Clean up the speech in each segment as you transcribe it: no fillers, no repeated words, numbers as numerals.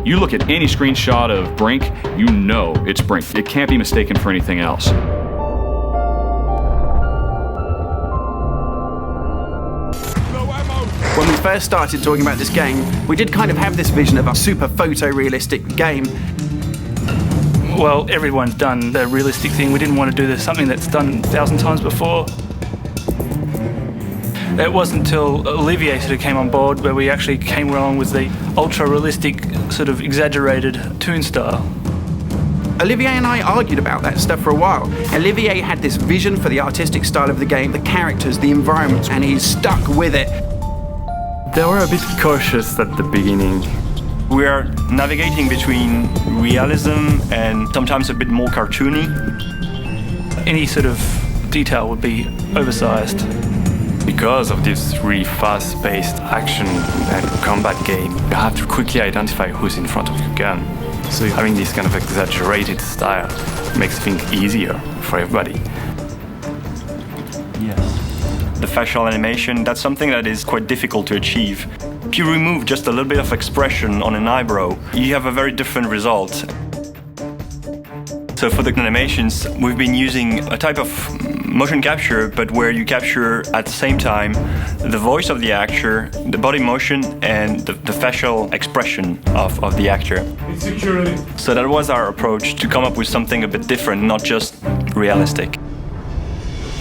You look at any screenshot of Brink, you know it's Brink. It can't be mistaken for anything else. When we first started talking about this game, we did kind of have this vision of a super photorealistic game. Well, everyone's done the realistic thing. We didn't want to do something that's done 1,000 times before. It wasn't until Olivier sort of came on board where we actually came along with the ultra-realistic, sort of exaggerated toon style. Olivier and I argued about that stuff for a while. Olivier had this vision for the artistic style of the game, the characters, the environments, and he's stuck with it. They were a bit cautious at the beginning. We are navigating between realism and sometimes a bit more cartoony. Any sort of detail would be oversized. Because of this really fast-paced action and combat game, you have to quickly identify who's in front of your gun. So having this kind of exaggerated style makes things easier for everybody. The facial animation, that's something that is quite difficult to achieve. If you remove just a little bit of expression on an eyebrow, you have a very different result. So for the animations, we've been using a type of motion capture, but where you capture at the same time the voice of the actor, the body motion, and the facial expression of the actor. So that was our approach, to come up with something a bit different, not just realistic.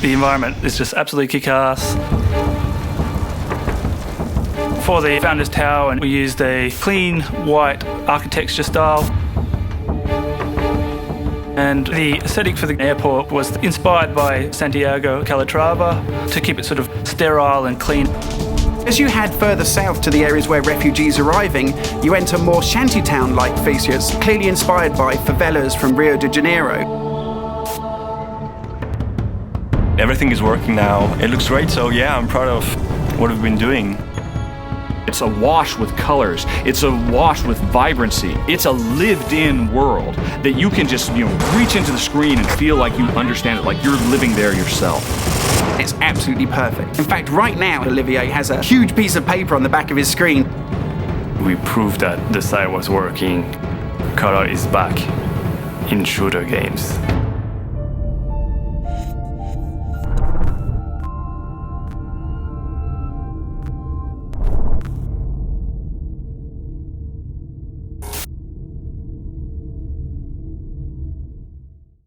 The environment is just absolutely kick-ass. For the Founders Tower, we used a clean white architecture style. And the aesthetic for the airport was inspired by Santiago Calatrava to keep it sort of sterile and clean. As you head further south to the areas where refugees are arriving, you enter more shantytown-like features, clearly inspired by favelas from Rio de Janeiro. Everything is working now. It looks great, so yeah, I'm proud of what we've been doing. It's awash with colors. It's awash with vibrancy. It's a lived-in world that you can just, reach into the screen and feel like you understand it, like you're living there yourself. It's absolutely perfect. In fact, right now, Olivier has a huge piece of paper on the back of his screen. We proved that the style was working. Color is back in shooter games.